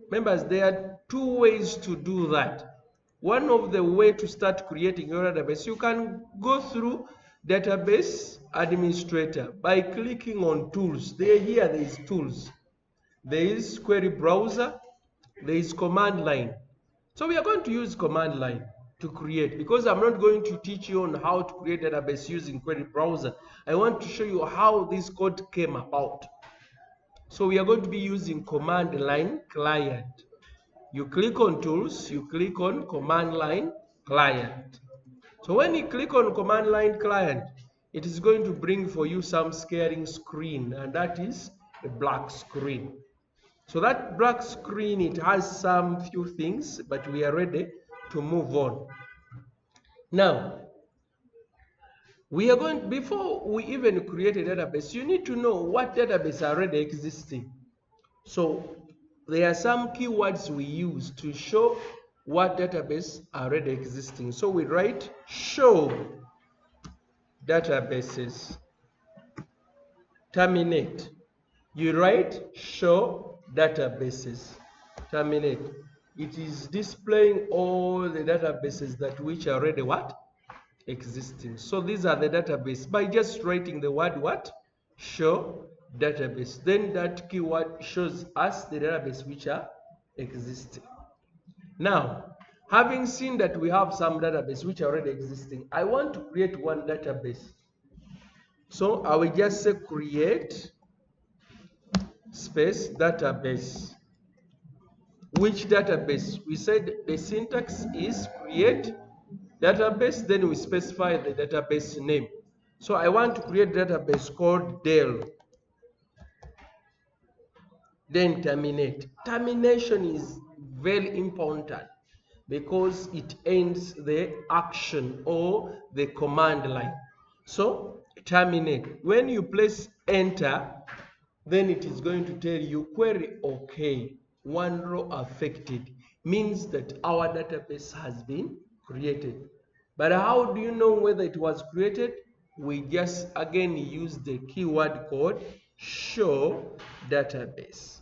Members, there are two ways to do that. One of the way to start creating your database, you can go through database administrator by clicking on tools. Here there is tools. There is query browser, there is command line. So we are going to use command line to create, because I'm not going to teach you on how to create database using query browser. I want to show you how this code came about. So we are going to be using command line client. You click on tools, you click on command line client. So when you click on command line client, it is going to bring for you some scaling screen, and that is a black screen. So that black screen, it has some few things, but we are ready to move on. Now, we are going, before we even create a database, you need to know what database are already existing. So there are some keywords we use to show what database are already existing. So we write show databases, terminate. You write show databases, terminate. It is displaying all the databases that which are already what? Existing. So these are the database. By just writing the word what? Show database. Then that keyword shows us the database which are existing. Now, having seen that we have some database which are already existing, I want to create one database. So I will just say create space database. Which database? We said the syntax is create database, then we specify the database name. So I want to create a database called Dell. Then terminate. Termination is very important because it ends the action or the command line. So terminate. When you press enter, then it is going to tell you query OK. One row affected means that our database has been created. But how do you know whether it was created? We just again use the keyword called show database.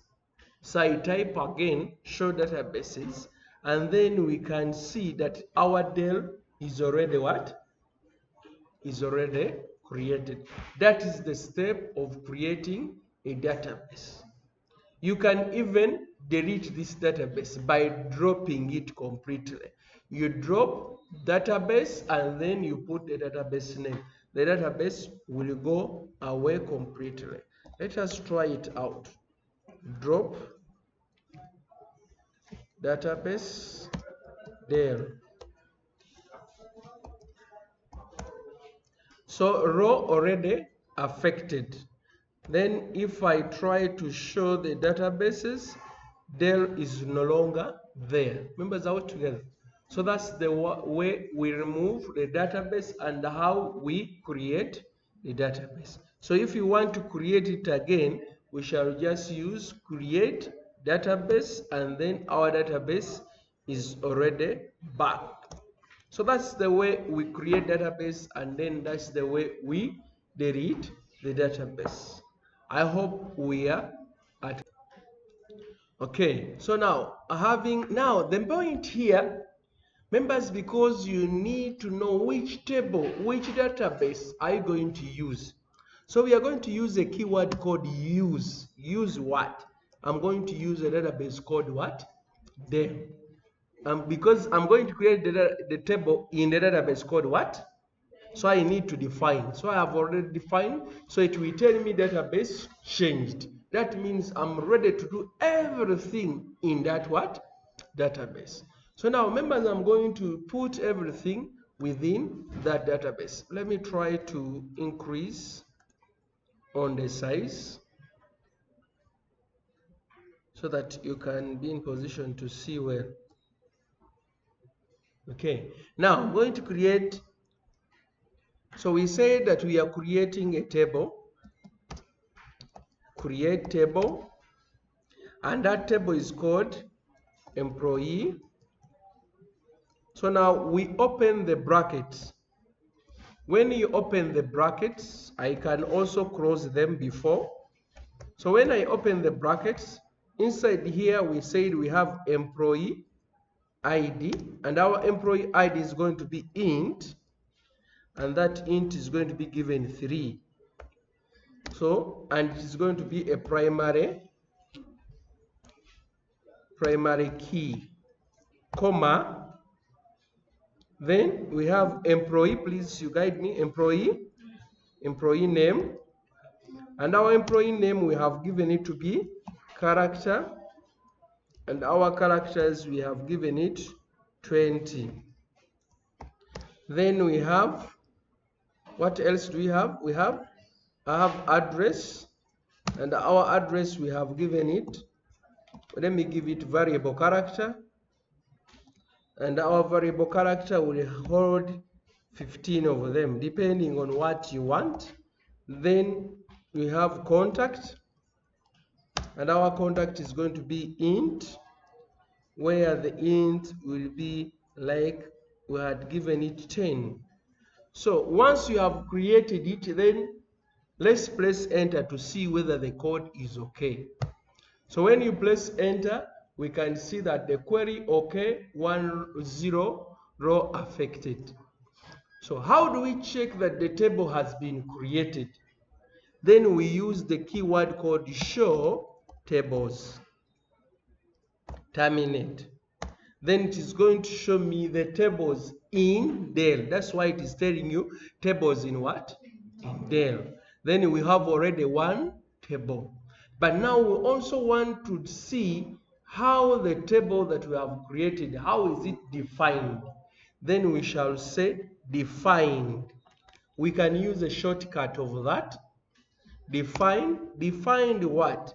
So I type again show databases, and then we can see that our Dell is already what? Is already created. That is the step of creating a database. You can even delete this database by dropping it completely. You drop database and then you put the database name. The database will go away completely. Let us try it out. Drop database there. So row already affected. Then if I try to show the databases, Dell is no longer there. Members are all together. So that's the way we remove the database and how we create the database. So if you want to create it again, we shall just use create database, and then our database is already back. So that's the way we create database, and then that's the way we delete the database. I hope we are at. Okay, so now the point here, members, because you need to know which table, which database are you going to use. So we are going to use a keyword called use. Use what? I'm going to use a database called what? Dell. Because I'm going to create the table in the database called what? So I need to define. So I have already defined. So it will tell me database changed. That means I'm ready to do everything in that what? Database. So now members, I'm going to put everything within that database. Let me try to increase on the size so that you can be in position to see well. Okay, now I'm going to create. So we say that we are creating a table, create table, and that table is called employee. So now we open the brackets. When you open the brackets, I can also close them before. So when I open the brackets, inside here we said we have employee ID, and our employee ID is going to be int, and that int is going to be given 3. So, and it is going to be a primary key, comma, then we have employee, please you guide me, employee name, and our employee name we have given it to be character, and our characters we have given it 20. Then we have, what else do we have? I have address, and our address we have given it, let me give it variable character, and our variable character will hold 15 of them depending on what you want. Then we have contact, and our contact is going to be int, where the int will be like we had given it 10. So once you have created it, then let's press enter to see whether the code is okay. So when you press enter, we can see that the query okay, 10 row affected. So how do we check that the table has been created? Then we use the keyword called show tables. Terminate. Then it is going to show me the tables in Dell. That's why it is telling you tables in what? In Dell. Then we have already one table. But now we also want to see how the table that we have created, how is it defined? Then we shall say defined. We can use a shortcut of that. Defined what?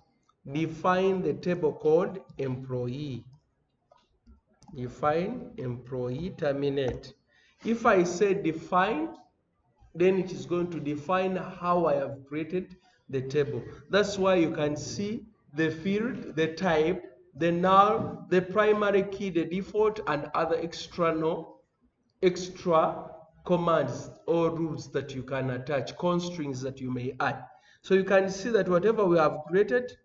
Define the table called employee. Define employee, terminate. If I say define, then it is going to define how I have created the table. That's why you can see the field, the type, the null, the primary key, the default, and other extra commands or rules that you can attach, constraints that you may add. So you can see that whatever we have created.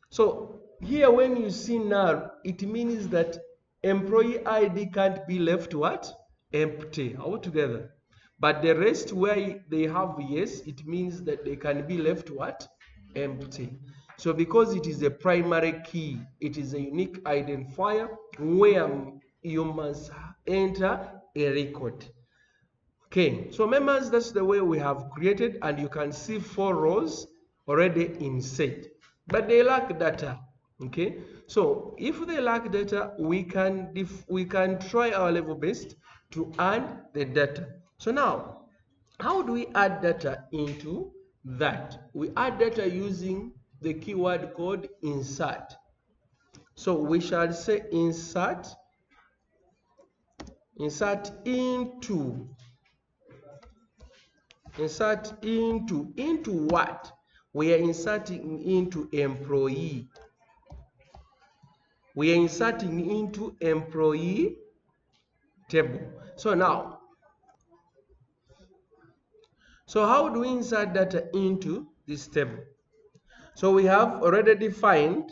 So here when you see null, it means that employee ID can't be left what? Empty altogether. But the rest where they have yes, it means that they can be left what? Empty. So because it is a primary key, it is a unique identifier where you must enter a record. Okay, so members, that's the way we have created, and you can see 4 rows already in set, but they lack data. Okay, so if they lack data, we can try our level best to add the data. So now, how do we add data into that? We add data using the keyword called insert. So we shall say insert into. Insert into what? We are inserting into employee. We are inserting into employee table. So now, so how do we insert data into this table? So we have already defined.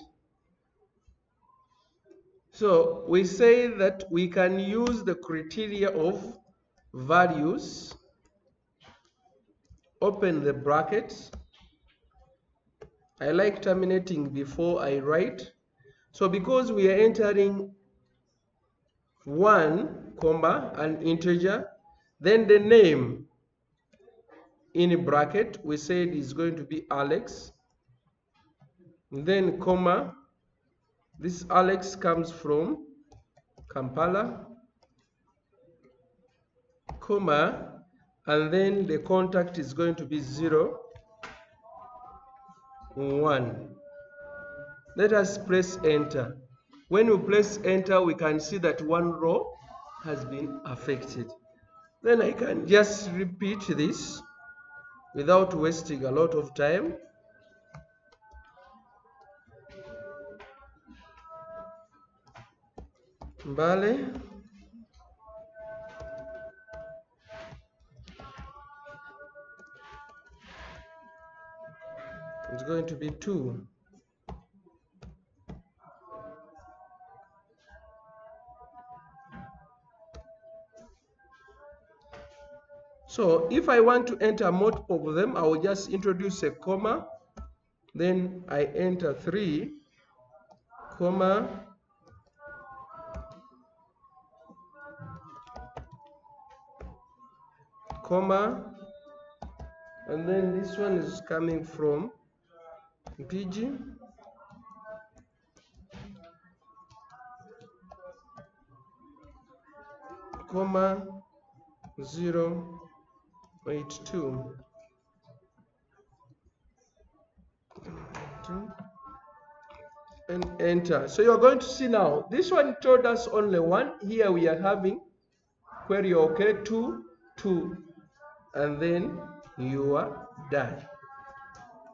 So we say that we can use the criteria of values, open the brackets. I like terminating before I write. So because we are entering 1, comma, an integer, then the name in bracket we said is going to be Alex, then comma, this Alex comes from Kampala, comma, and then the contact is going to be 0, 1. Let us press enter. When we press enter, we can see that 1 row has been affected. Then I can just repeat this without wasting a lot of time. Mbale, it's going to be 2. So if I want to enter multiple of them, I will just introduce a comma, then I enter 3, comma, comma, and then this one is coming from PG, comma, 0.2. And enter. So you're going to see now, this one told us only 1. Here we are having query okay 2, 2, and then you are done.